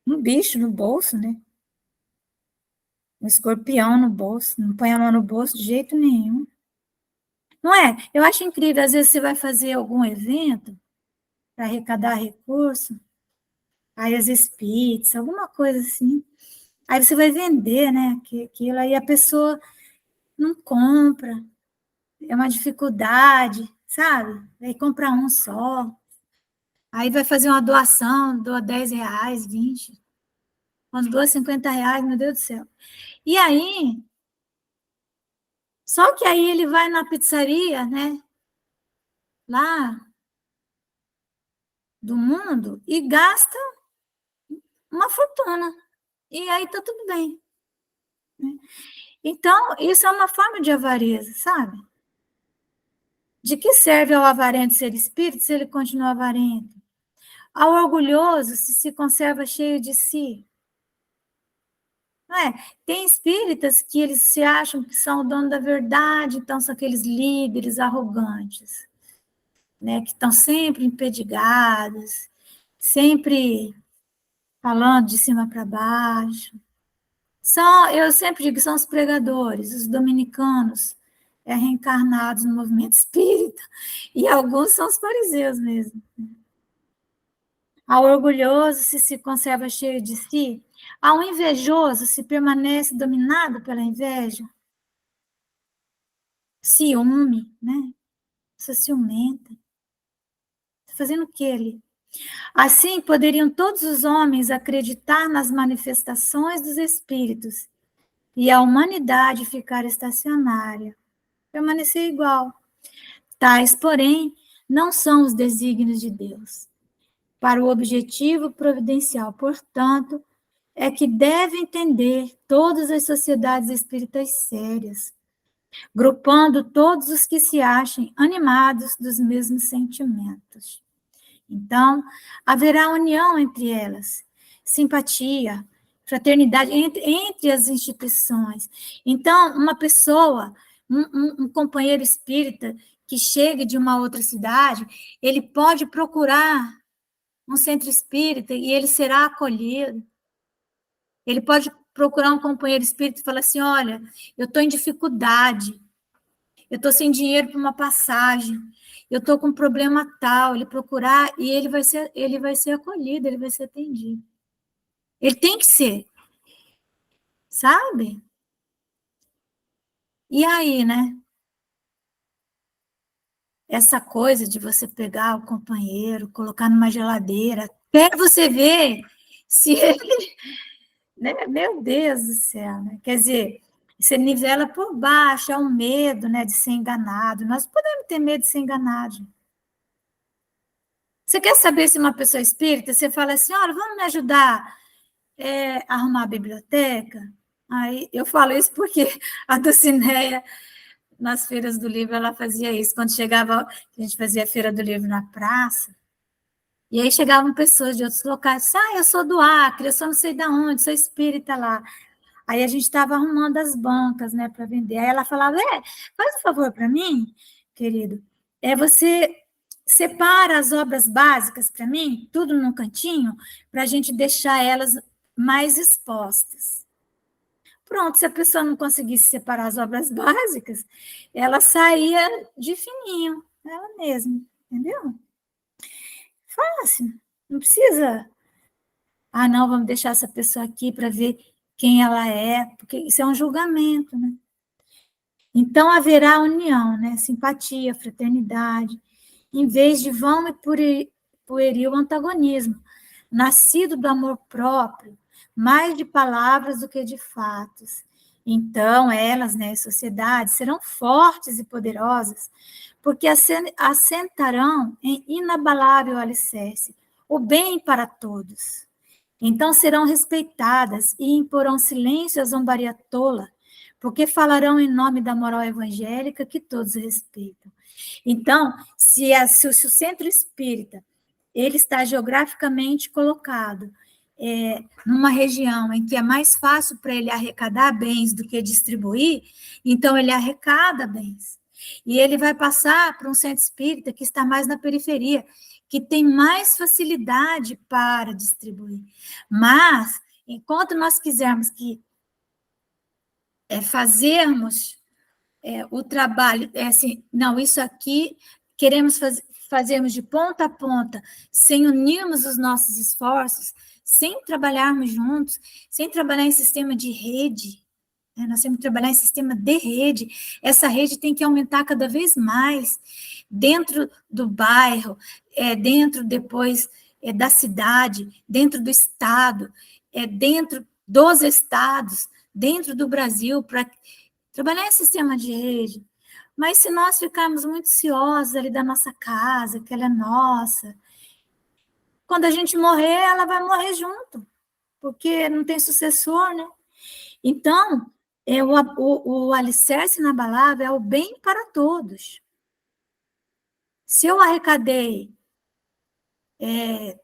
um bicho no bolso, né? Um escorpião no bolso, não põe a mão no bolso de jeito nenhum. Não é? Eu acho incrível, às vezes você vai fazer algum evento para arrecadar recurso, aí as espíritas, alguma coisa assim. Aí você vai vender, né, aquilo, aí a pessoa não compra, é uma dificuldade, sabe? Aí compra um só, aí vai fazer uma doação, doa R$10, 20, quando doa R$50, meu Deus do céu. E aí, só que aí ele vai na pizzaria, né, lá do mundo, e gasta uma fortuna. E aí tá tudo bem. Né? Então, isso é uma forma de avareza, sabe? De que serve ao avarento ser espírito se ele continua avarento? Ao orgulhoso se conserva cheio de si. Não é? Tem espíritas que eles se acham que são o dono da verdade, então são aqueles líderes arrogantes, né? Que estão sempre empedigados, sempre falando de cima para baixo. Eu sempre digo que são os pregadores, os dominicanos, reencarnados no movimento espírita, e alguns são os fariseus mesmo. Ao orgulhoso se conserva cheio de si, ao invejoso se permanece dominado pela inveja, ciúme, né? Você ciumenta. Está fazendo o que ali? Assim, poderiam todos os homens acreditar nas manifestações dos espíritos e a humanidade ficar estacionária, permanecer igual. Tais, porém, não são os desígnios de Deus. Para o objetivo providencial, portanto, é que deve entender todas as sociedades espíritas sérias, grupando todos os que se achem animados dos mesmos sentimentos. Então, haverá união entre elas, simpatia, fraternidade entre as instituições. Então, uma pessoa, um companheiro espírita que chegue de uma outra cidade, ele pode procurar um centro espírita e ele será acolhido. Ele pode procurar um companheiro espírita e falar assim, olha, eu estou em dificuldade, eu estou sem dinheiro para uma passagem, eu estou com um problema tal, ele procurar e ele vai ser acolhido, ele vai ser atendido. Ele tem que ser, sabe? E aí, né? Essa coisa de você pegar o companheiro, colocar numa geladeira, até você ver se ele... Né? Meu Deus do céu, né? Quer dizer, você nivela por baixo, é um medo, né, de ser enganado. Nós podemos ter medo de ser enganado. Você quer saber se uma pessoa é espírita? Você fala assim, olha, vamos me ajudar a arrumar a biblioteca? Aí eu falo isso porque a Dulcineia, nas feiras do livro, ela fazia isso. Quando chegava, a gente fazia a feira do livro na praça, e aí chegavam pessoas de outros locais, eu sou do Acre, eu sou não sei de onde, sou espírita lá. Aí a gente estava arrumando as bancas, né, para vender. Aí ela falava, faz um favor para mim, querido, você separa as obras básicas para mim, tudo num cantinho, para a gente deixar elas mais expostas. Pronto, se a pessoa não conseguisse separar as obras básicas, ela saía de fininho, ela mesma, entendeu? Fácil, não precisa... não, vamos deixar essa pessoa aqui para ver quem ela é, porque isso é um julgamento, né? Então haverá união, né? Simpatia, fraternidade, em vez de vão e pueril antagonismo, nascido do amor próprio, mais de palavras do que de fatos. Então, elas, né, sociedades, serão fortes e poderosas, porque assentarão em inabalável alicerce o bem para todos. Então serão respeitadas e imporão silêncio à zombaria tola, porque falarão em nome da moral evangélica que todos respeitam. Então, se o centro espírita ele está geograficamente colocado numa região em que é mais fácil para ele arrecadar bens do que distribuir, então ele arrecada bens. E ele vai passar para um centro espírita que está mais na periferia, que tem mais facilidade para distribuir. Mas, enquanto nós quisermos fazermos o trabalho, assim, não, isso aqui queremos fazermos de ponta a ponta, sem unirmos os nossos esforços, sem trabalharmos juntos, sem trabalhar em sistema de rede, né? Nós temos que trabalhar em sistema de rede. Essa rede tem que aumentar cada vez mais dentro do bairro, dentro depois da cidade, dentro do estado, dentro dos estados, dentro do Brasil, para trabalhar em sistema de rede. Mas se nós ficarmos muito ciosos ali da nossa casa, que ela é nossa, quando a gente morrer, ela vai morrer junto, porque não tem sucessor, né? Então, o alicerce inabalável é o bem para todos. Se eu arrecadei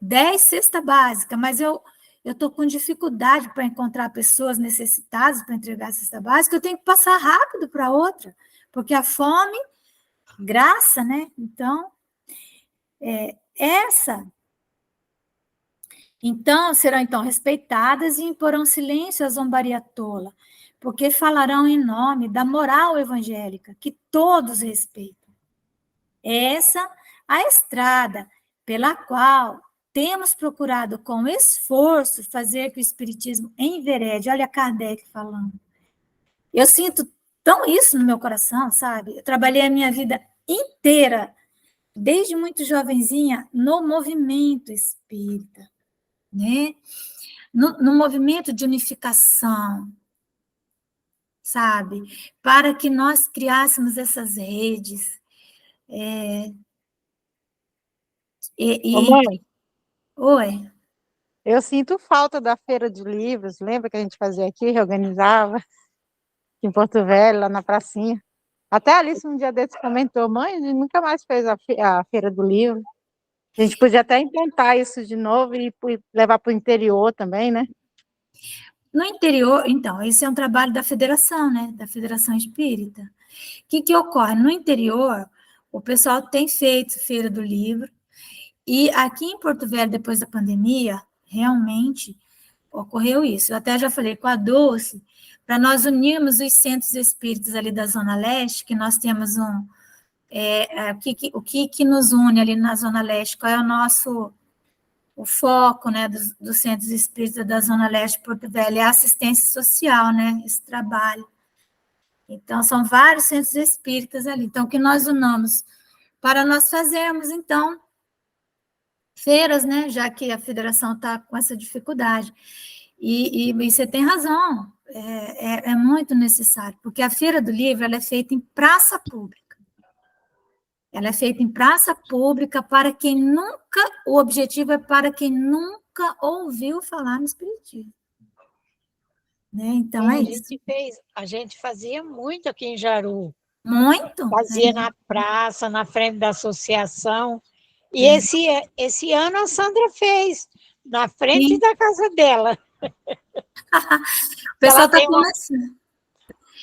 10 cestas básicas, mas eu estou com dificuldade para encontrar pessoas necessitadas para entregar a cesta básica, eu tenho que passar rápido para outra, porque a fome, graça, né? Então, serão então respeitadas e imporão silêncio à zombaria tola, porque falarão em nome da moral evangélica, que todos respeitam. Essa a estrada pela qual temos procurado com esforço fazer que o Espiritismo enverede. Olha Kardec falando. Eu sinto tão isso no meu coração, sabe? Eu trabalhei a minha vida inteira, desde muito jovenzinha, no movimento espírita, né? No movimento de unificação, sabe? Para que nós criássemos essas redes. Ô, mãe, Oi. eu sinto falta da feira de livros. Lembra que a gente fazia aqui, reorganizava em Porto Velho, lá na pracinha? Até a Alice um dia desses comentou, mãe, a gente nunca mais fez a feira do livro. A gente podia até implantar isso de novo e levar para o interior também, né? No interior, então, esse é um trabalho da federação, né? Da Federação Espírita. O que ocorre? No interior, o pessoal tem feito feira do livro, e aqui em Porto Velho, depois da pandemia, realmente ocorreu isso. Eu até já falei com a Dulce, para nós unirmos os centros espíritas ali da Zona Leste, que nós temos o que nos une ali na Zona Leste, qual é o foco, né, dos centros espíritas da Zona Leste de Porto Velho, é a assistência social, né, esse trabalho. Então, são vários centros espíritas ali. Então, que nós unamos para nós fazermos, então, feiras, né, já que a federação está com essa dificuldade. E você tem razão, é muito necessário, porque a Feira do Livro ela é feita em praça pública. Ela é feita em praça pública para quem nunca, o objetivo é para quem nunca ouviu falar no Espiritismo. Né? Então, é isso. A gente fazia muito aqui em Jaru. Muito? Fazia na praça, na frente da associação. E esse ano a Sandra fez, na frente da casa dela. O pessoal está começando.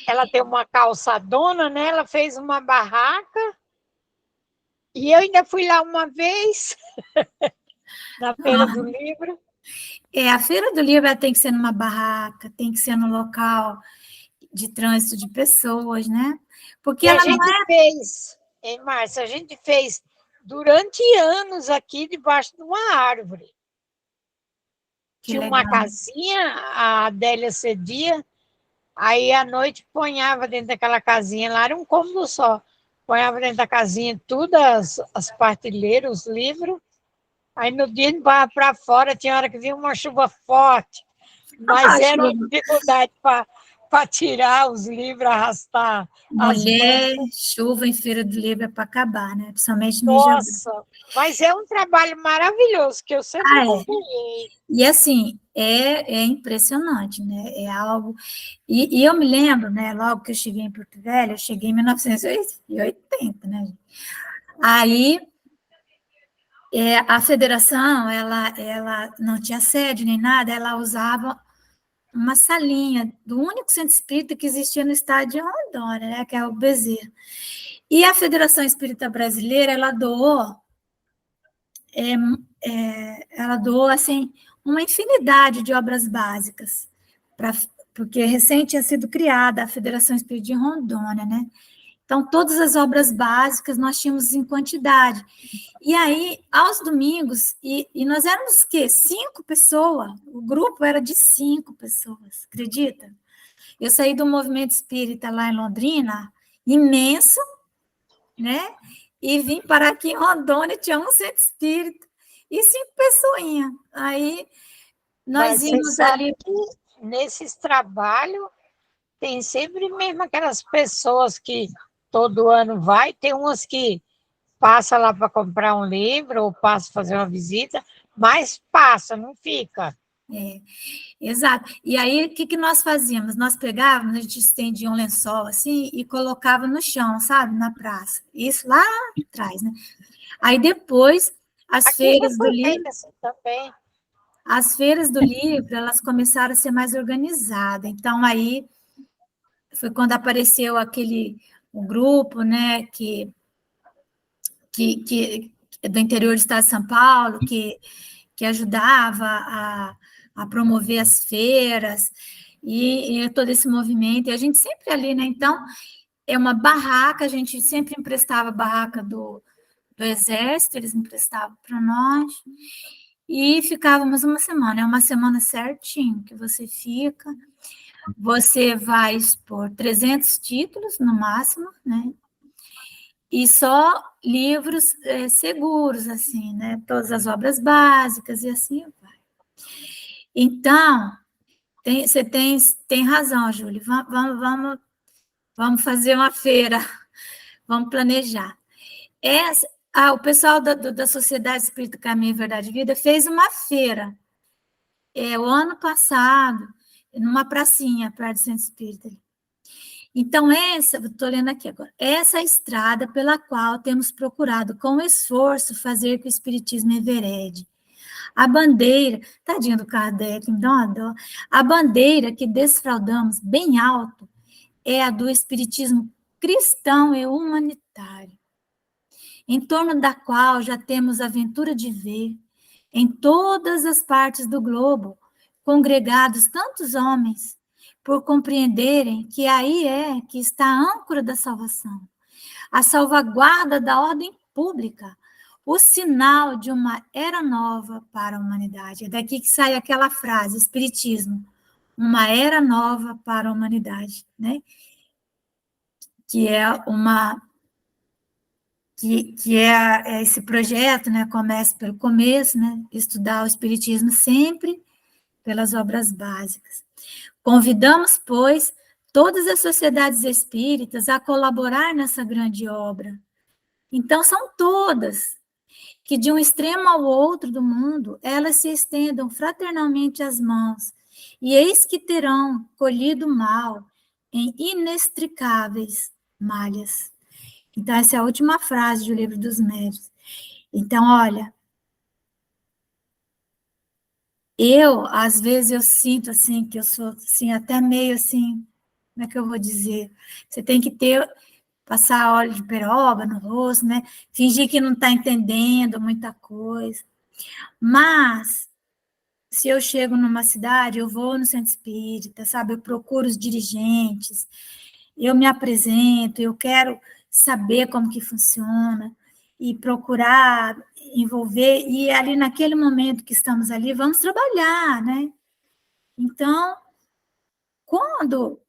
Ela tem uma calçadona, né? Ela fez uma barraca. E eu ainda fui lá uma vez, na Feira do Livro. A Feira do Livro tem que ser numa barraca, tem que ser no local de trânsito de pessoas, né? Porque a gente fez, hein, Márcia? A gente fez durante anos aqui debaixo de uma árvore. Que tinha uma legal. casinha, a Adélia cedia, aí à noite ponhava dentro daquela casinha, lá era um cômodo só, ponhava dentro da casinha tudo, as partilheiras, os livros, aí no dia para fora tinha hora que vinha uma chuva forte, mas era uma dificuldade para tirar os livros, arrastar as Mulher, bancas. chuva em Feira do Livro é para acabar, né? Principalmente mês de abril. Nossa, mas é um trabalho maravilhoso que eu sempre Ah, é. acompanhei. E assim, é impressionante, né? É algo. E eu me lembro, né? Logo que eu cheguei em Porto Velho, eu cheguei em 1980, né? Aí a federação, ela não tinha sede nem nada, ela usava uma salinha do único centro espírita que existia no estado de Rondônia, né? Que é o Bezerra. E a Federação Espírita Brasileira, ela doou assim uma infinidade de obras básicas, porque recém tinha sido criada a Federação Espírita de Rondônia, né? Então, todas as obras básicas nós tínhamos em quantidade. E aí, aos domingos, e nós éramos o quê? 5 pessoas. O grupo era de 5 pessoas, acredita? Eu saí do movimento espírita lá em Londrina, imenso, né? E vim parar aqui em Rondônia, tinha um centro espírita e 5 pessoinhas. Aí nós Mas você íamos sabe ali. que nesses trabalhos tem sempre mesmo aquelas pessoas que todo ano vai, tem umas que passa lá para comprar um livro ou passa fazer uma visita, mas passa, não fica. Exato. E aí, o que nós fazíamos? Nós pegávamos, a gente estendia um lençol assim e colocava no chão, sabe? Na praça. Isso lá atrás, né? Aí depois, as Aqui já feiras do foi livro. feito assim também. As feiras do livro, elas começaram a ser mais organizadas. Então, aí foi quando apareceu o grupo, né, que do interior do estado de São Paulo, que ajudava a promover as feiras e todo esse movimento. E a gente sempre ali, né? Então, é uma barraca, a gente sempre emprestava a barraca do Exército, eles emprestavam para nós. E ficávamos uma semana, é uma semana certinho que você fica. Você vai expor 300 títulos no máximo, né? E só livros seguros, assim, né? Todas as obras básicas e assim vai. Então, você tem razão, Júlio. Vamos fazer uma feira, vamos planejar. O pessoal da Sociedade Espírita Caminho, Verdade e Vida fez uma feira o ano passado, numa pracinha perto do Centro Espírita. Então, estou lendo aqui agora, essa é a estrada pela qual temos procurado, com esforço, fazer que o Espiritismo enverede. A bandeira, tadinho do Kardec, me dá uma dó, a bandeira que desfraldamos bem alto é a do Espiritismo cristão e humanitário, em torno da qual já temos a ventura de ver, em todas as partes do globo, congregados tantos homens, por compreenderem que aí é que está a âncora da salvação, a salvaguarda da ordem pública, o sinal de uma era nova para a humanidade. É daqui que sai aquela frase, Espiritismo, uma era nova para a humanidade, né? Que é esse projeto, né? Começa pelo começo, né? Estudar o Espiritismo sempre pelas obras básicas. Convidamos, pois, todas as sociedades espíritas a colaborar nessa grande obra. Então, são todas, que de um extremo ao outro do mundo, elas se estendam fraternalmente as mãos, e eis que terão colhido o mal em inextricáveis malhas. Então, essa é a última frase do Livro dos Médiuns. Então, olha, às vezes, eu sinto, assim, que eu sou, assim, até meio, assim, como é que eu vou dizer? Você tem que passar óleo de peroba no rosto, né? Fingir que não está entendendo muita coisa. Mas, se eu chego numa cidade, eu vou no centro espírita, sabe? Eu procuro os dirigentes, eu me apresento, eu quero saber como que funciona, e procurar envolver, e ali naquele momento que estamos ali, vamos trabalhar, né? Então, quando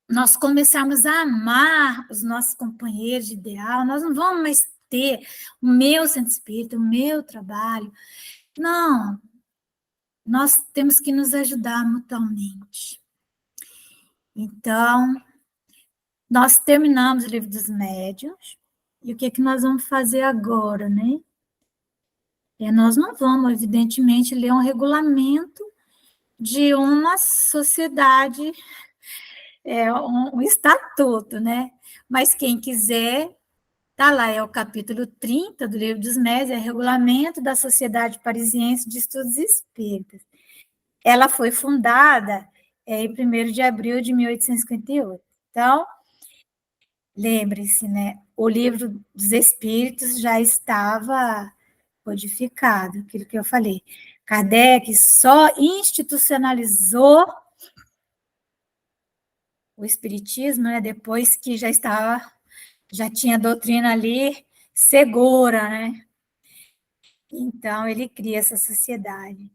nós começarmos a amar os nossos companheiros de ideal, nós não vamos mais ter o meu centro espírita, o meu trabalho. Não, nós temos que nos ajudar mutuamente. Então, nós terminamos o livro dos médiuns, e o que é que nós vamos fazer agora, né? Nós não vamos, evidentemente, ler um regulamento de uma sociedade, um estatuto, né? Mas quem quiser, tá lá, é o capítulo 30 do livro dos médiuns, é Regulamento da Sociedade Parisiense de Estudos Espíritas. Ela foi fundada em 1º de abril de 1858. Então, lembre-se, né? O livro dos Espíritos já estava codificado, aquilo que eu falei. Kardec só institucionalizou o espiritismo, né, depois que já tinha a doutrina ali segura, né? Então, ele cria essa sociedade.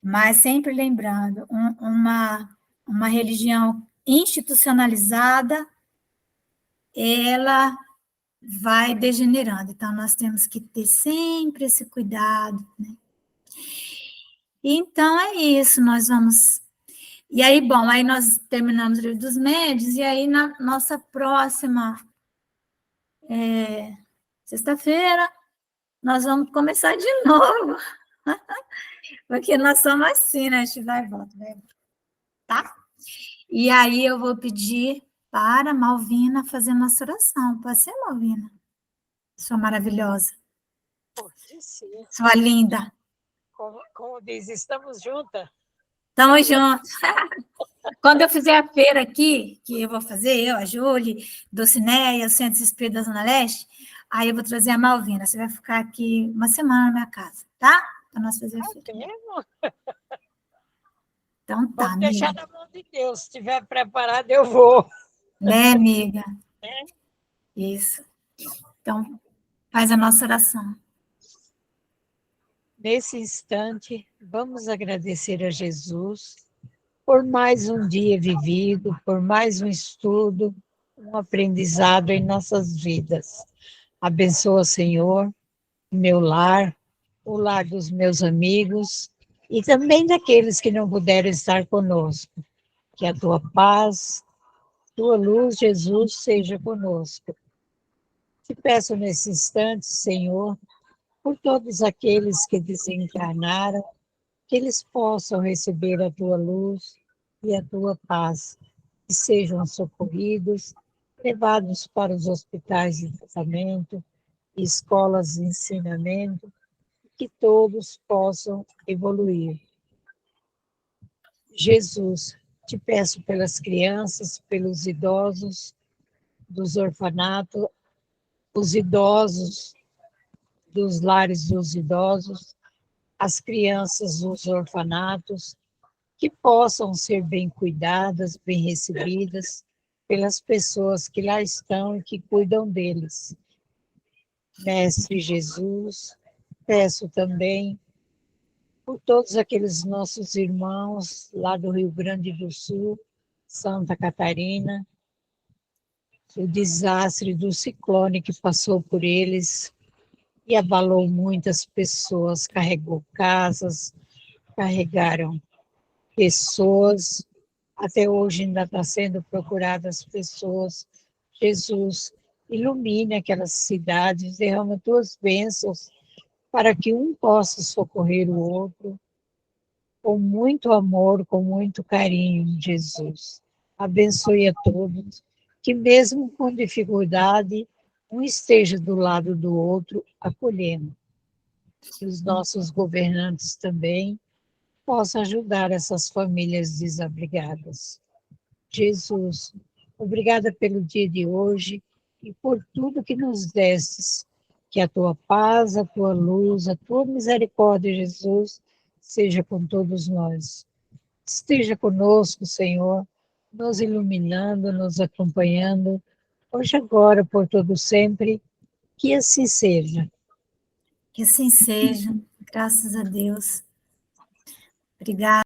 Mas sempre lembrando, uma religião institucionalizada, ela vai degenerando. Então, nós temos que ter sempre esse cuidado, né? Então, é isso, nós vamos... E aí, bom, aí nós terminamos o livro dos médios, e aí na nossa próxima sexta-feira, nós vamos começar de novo, porque nós somos assim, né? A gente vai e volta, tá? E aí eu vou pedir para a Malvina fazer nossa oração. Pode ser, Malvina? Sua maravilhosa. Pode ser. Sua linda. Como diz, estamos juntas. Estamos juntos. Quando eu fizer a feira aqui, que eu vou fazer, eu, a Júlia, Dulcinéia, o Centro Espírita da Zona Leste, aí eu vou trazer a Malvina. Você vai ficar aqui uma semana na minha casa, tá? Para nós fazer a feira. Mesmo? Então tá, Vamos amiga. deixar na mão de Deus. Se estiver preparado, eu vou. Né, amiga? Isso. Então, faz a nossa oração. Nesse instante, vamos agradecer a Jesus por mais um dia vivido, por mais um estudo, um aprendizado em nossas vidas. Abençoa, Senhor, meu lar, o lar dos meus amigos e também daqueles que não puderam estar conosco. Que a tua paz, tua luz, Jesus, seja conosco. Te peço nesse instante, Senhor, por todos aqueles que desencarnaram, que eles possam receber a tua luz e a tua paz, que sejam socorridos, levados para os hospitais de tratamento, escolas de ensinamento, que todos possam evoluir. Jesus, te peço pelas crianças, pelos idosos dos orfanatos, os idosos dos lares dos idosos, as crianças dos orfanatos, que possam ser bem cuidadas, bem recebidas pelas pessoas que lá estão e que cuidam deles. Mestre Jesus, peço também por todos aqueles nossos irmãos lá do Rio Grande do Sul, Santa Catarina, o desastre do ciclone que passou por eles e abalou muitas pessoas, carregou casas, carregaram pessoas, até hoje ainda está sendo procuradas pessoas. Jesus, ilumine aquelas cidades, derrama tuas bênçãos para que um possa socorrer o outro, com muito amor, com muito carinho, Jesus. Abençoe a todos, que mesmo com dificuldade, um esteja do lado do outro, acolhendo. Que os nossos governantes também possam ajudar essas famílias desabrigadas. Jesus, obrigada pelo dia de hoje e por tudo que nos destes. Que a tua paz, a tua luz, a tua misericórdia, Jesus, seja com todos nós. Esteja conosco, Senhor, nos iluminando, nos acompanhando, hoje, agora, por todo sempre, que assim seja. Que assim seja, graças a Deus. Obrigada.